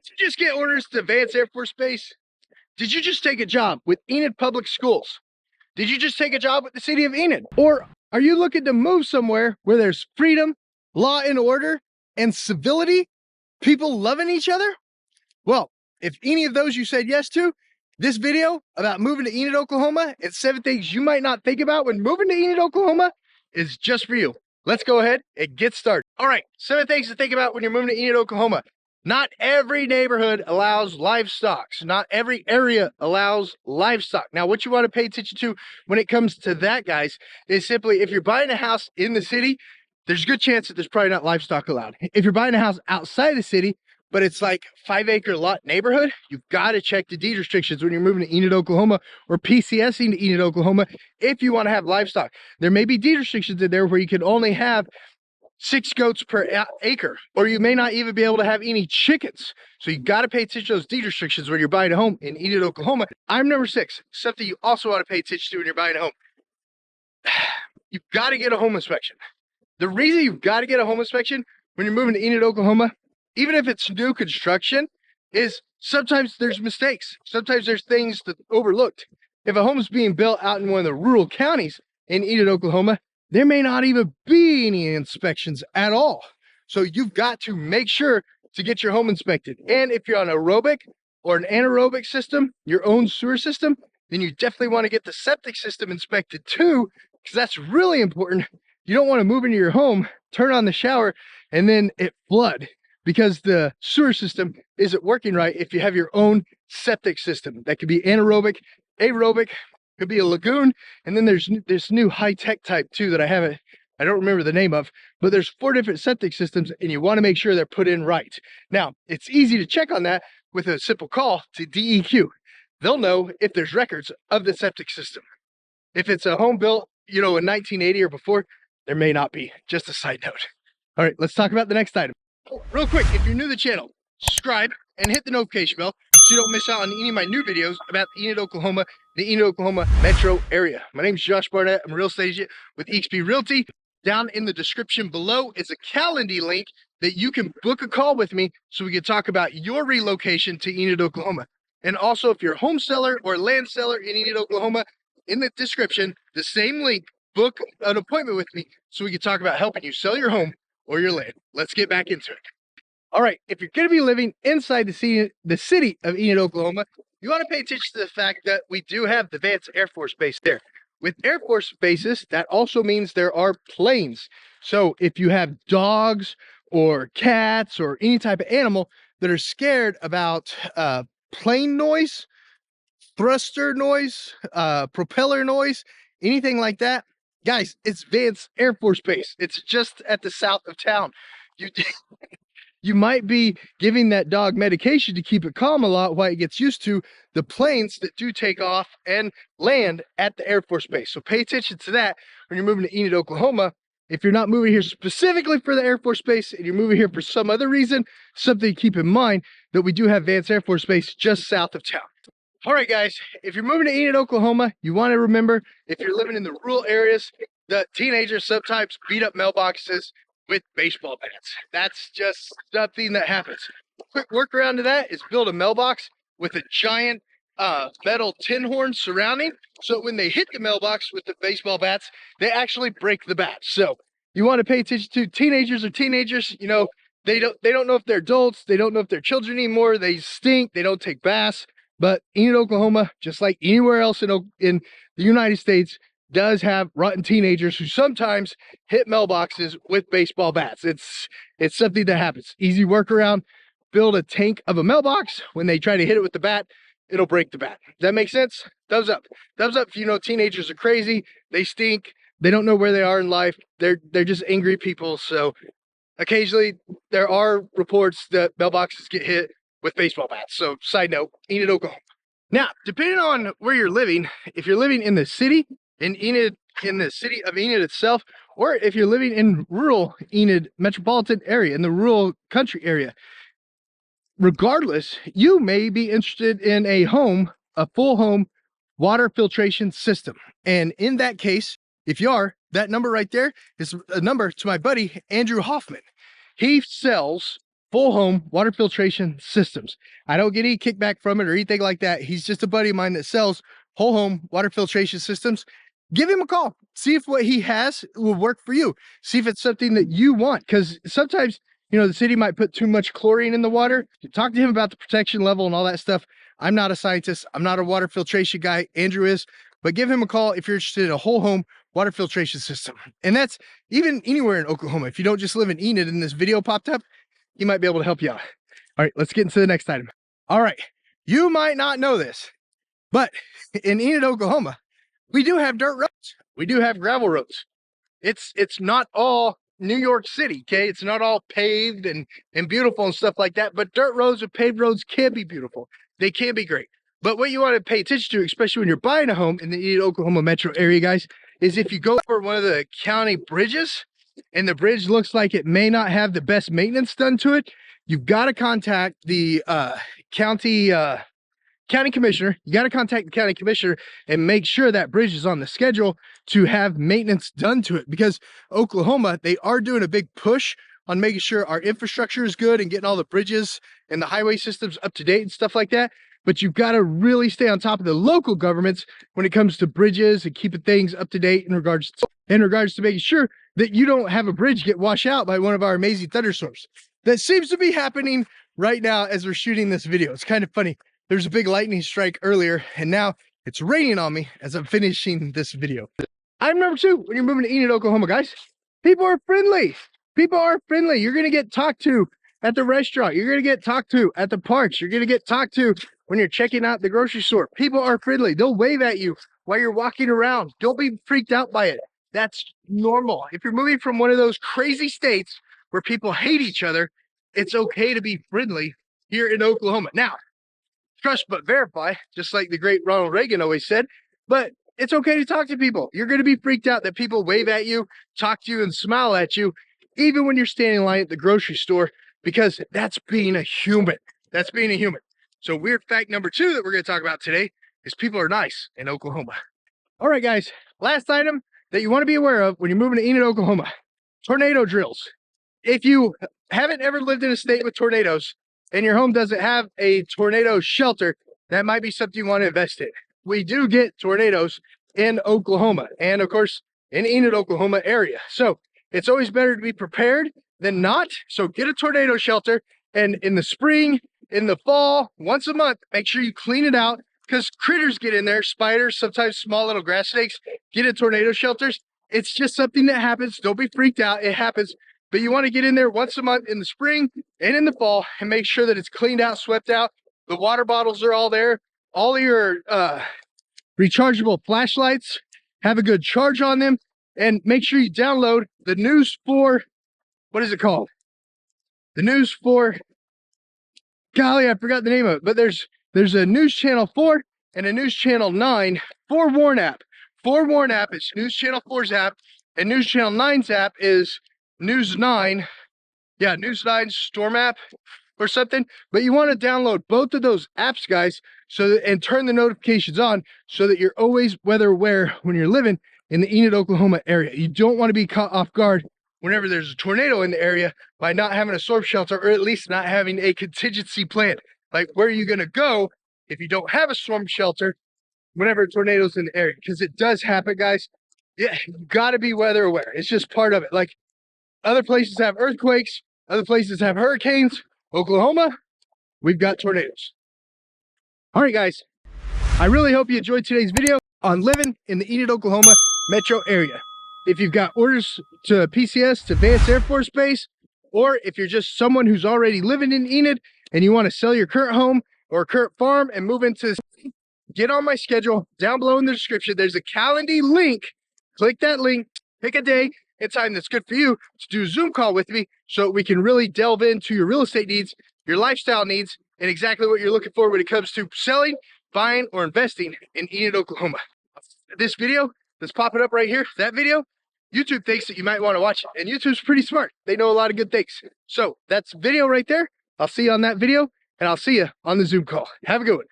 Did you just get orders to Vance Air Force Base? Did you just take a job with Enid Public Schools? Did you just take a job with the city of Enid? Or are you looking to move somewhere where there's freedom, law and order, and civility, people loving each other? Well, if any of those you said yes to, this video about moving to Enid, Oklahoma, and 7 things you might not think about when moving to Enid, Oklahoma is just for you. Let's go ahead and get started. All right, 7 things to think about when you're moving to Enid, Oklahoma. Not every neighborhood allows livestock. Not every area allows livestock. Now, what you want to pay attention to when it comes to that, guys, is simply if you're buying a house in the city, there's a good chance that there's probably not livestock allowed. If you're buying a house outside the city, but it's like 5-acre lot neighborhood, you've got to check the deed restrictions when you're moving to Enid, Oklahoma, or PCSing to Enid, Oklahoma, if you want to have livestock. There may be deed restrictions in there where you can only have 6 goats per acre, or you may not even be able to have any chickens. So you got to pay attention to those deed restrictions when you're buying a home in Enid, Oklahoma. Item number 6, something you also want to pay attention to when you're buying a home. You've got to get a home inspection. The reason you've got to get a home inspection when you're moving to Enid, Oklahoma, even if it's new construction, is sometimes there's mistakes. Sometimes there's things that overlooked. If a home is being built out in one of the rural counties in Enid, Oklahoma, there may not even be any inspections at all. So you've got to make sure to get your home inspected. And if you're on aerobic or an anaerobic system, your own sewer system, then you definitely want to get the septic system inspected too, because that's really important. You don't want to move into your home, turn on the shower, and then it flood because the sewer system isn't working right if you have your own septic system. That could be anaerobic, aerobic, could be a lagoon, and then there's this new high-tech type too that I don't remember the name of, but there's 4 different septic systems and you want to make sure they're put in right. Now, it's easy to check on that with a simple call to DEQ. They'll know if there's records of the septic system. If it's a home built, in 1980 or before, there may not be. Just a side note. All right, let's talk about the next item. Real quick, if you're new to the channel, subscribe and hit the notification bell so you don't miss out on any of my new videos about Enid, Oklahoma, the Enid, Oklahoma metro area. My name is Josh Barnett. I'm a real estate agent with eXp Realty. Down in the description below is a Calendly link that you can book a call with me so we can talk about your relocation to Enid, Oklahoma. And also, if you're a home seller or land seller in Enid, Oklahoma, in the description, the same link, book an appointment with me so we can talk about helping you sell your home or your land. Let's get back into it. All right, if you're going to be living inside the city of Enid, Oklahoma, you want to pay attention to the fact that we do have the Vance Air Force Base there. With Air Force bases, that also means there are planes. So if you have dogs or cats or any type of animal that are scared about plane noise, thruster noise, propeller noise, anything like that, guys, it's Vance Air Force Base. It's just at the south of town. You might be giving that dog medication to keep it calm a lot while it gets used to the planes that do take off and land at the Air Force Base. So pay attention to that when you're moving to Enid, Oklahoma. If you're not moving here specifically for the Air Force Base and you're moving here for some other reason, something to keep in mind that we do have Vance Air Force Base just south of town. All right, guys, if you're moving to Enid, Oklahoma, you want to remember, if you're living in the rural areas, the teenagers sometimes beat up mailboxes with baseball bats. That's just something that happens. Quick workaround to that is build a mailbox with a giant metal tin horn surrounding, so when they hit the mailbox with the baseball bats, they actually break the bat. So you want to pay attention to teenagers. They don't know if they're adults, they don't know if they're children anymore, they stink, they don't take baths. But Enid, Oklahoma, just like anywhere else in the United States, does have rotten teenagers who sometimes hit mailboxes with baseball bats. It's something that happens. Easy workaround, build a tank of a mailbox. When they try to hit it with the bat, it'll break the bat. Does that make sense? Thumbs up. Thumbs up if you know teenagers are crazy, they stink, they don't know where they are in life, they're just angry people. So occasionally there are reports that mailboxes get hit with baseball bats. So side note, Enid, Oklahoma. Now, depending on where you're living, if you're living in the city, in Enid, in the city of Enid itself, or if you're living in rural Enid metropolitan area, in the rural country area, regardless, you may be interested in a full home water filtration system. And in that case, if you are, that number right there is a number to my buddy, Andrew Hoffman. He sells Full Home Water Filtration Systems. I don't get any kickback from it or anything like that. He's just a buddy of mine that sells whole home water filtration systems. Give him a call. See if what he has will work for you. See if it's something that you want. Because sometimes, you know, the city might put too much chlorine in the water. Talk to him about the protection level and all that stuff. I'm not a scientist. I'm not a water filtration guy. Andrew is. But give him a call if you're interested in a whole home water filtration system. And that's even anywhere in Oklahoma. If you don't just live in Enid and this video popped up, he might be able to help you out. All right, let's get into the next item. All right, you might not know this, but in Enid, Oklahoma, we do have dirt roads. We do have gravel roads. It's not all New York City, okay? It's not all paved and beautiful and stuff like that, but dirt roads and paved roads can be beautiful. They can be great. But what you want to pay attention to, especially when you're buying a home in the Enid, Oklahoma metro area, guys, is if you go for one of the county bridges and the bridge looks like it may not have the best maintenance done to it, you've got to contact the county commissioner. You got to contact the county commissioner and make sure that bridge is on the schedule to have maintenance done to it, because Oklahoma, they are doing a big push on making sure our infrastructure is good and getting all the bridges and the highway systems up to date and stuff like that. But you've got to really stay on top of the local governments when it comes to bridges and keeping things up to date in regards to making sure that you don't have a bridge get washed out by one of our amazing thunderstorms. That seems to be happening right now as we're shooting this video. It's kind of funny. There's a big lightning strike earlier, and now it's raining on me as I'm finishing this video. Item number 2, when you're moving to Enid, Oklahoma, guys, people are friendly. People are friendly. You're going to get talked to at the restaurant. You're going to get talked to at the parks. You're going to get talked to when you're checking out the grocery store. People are friendly. They'll wave at you while you're walking around. Don't be freaked out by it. That's normal. If you're moving from one of those crazy states where people hate each other, it's okay to be friendly here in Oklahoma. Now, trust but verify, just like the great Ronald Reagan always said, but it's okay to talk to people. You're going to be freaked out that people wave at you, talk to you, and smile at you, even when you're standing in line at the grocery store, because that's being a human. That's being a human. So weird fact number 2 that we're going to talk about today is people are nice in Oklahoma. All right, guys, last item that you want to be aware of when you're moving to Enid, Oklahoma, tornado drills. If you haven't ever lived in a state with tornadoes and your home doesn't have a tornado shelter, that might be something you want to invest in. We do get tornadoes in Oklahoma and, of course, in Enid, Oklahoma area. So it's always better to be prepared than not. So get a tornado shelter, and in the spring, in the fall, once a month, make sure you clean it out, because critters get in there, spiders, sometimes small little grass snakes get in tornado shelters. It's just something that happens. Don't be freaked out. It happens. But you want to get in there once a month in the spring and in the fall and make sure that it's cleaned out, swept out. The water bottles are all there. All of your rechargeable flashlights have a good charge on them. And make sure you download the News 4, what is it called? The News 4, golly, I forgot the name of it. But there's a News Channel 4 and a News Channel 9 Forewarn app. Forewarn app is News Channel 4's app, and News Channel 9's app is News 9. Yeah, News 9 Storm app or something. But you want to download both of those apps, guys, and turn the notifications on so that you're always weather aware when you're living in the Enid, Oklahoma area. You don't want to be caught off guard whenever there's a tornado in the area by not having a storm shelter, or at least not having a contingency plan. Like, where are you going to go if you don't have a storm shelter whenever a tornado's in the area? Because it does happen, guys. Yeah, you got to be weather aware. It's just part of it. Like, other places have earthquakes, other places have hurricanes. Oklahoma, we've got tornadoes. All right, guys, I really hope you enjoyed today's video on living in the Enid, Oklahoma metro area. If you've got orders to PCS, to Vance Air Force Base, or if you're just someone who's already living in Enid and you want to sell your current home or current farm and move into, get on my schedule down below in the description. There's a Calendly link. Click that link, pick a day and time that's good for you to do a Zoom call with me so we can really delve into your real estate needs, your lifestyle needs, and exactly what you're looking for when it comes to selling, buying, or investing in Enid, Oklahoma. This video that's popping up right here, that video, YouTube thinks that you might want to watch it. And YouTube's pretty smart. They know a lot of good things. So that's video right there. I'll see you on that video, and I'll see you on the Zoom call. Have a good one.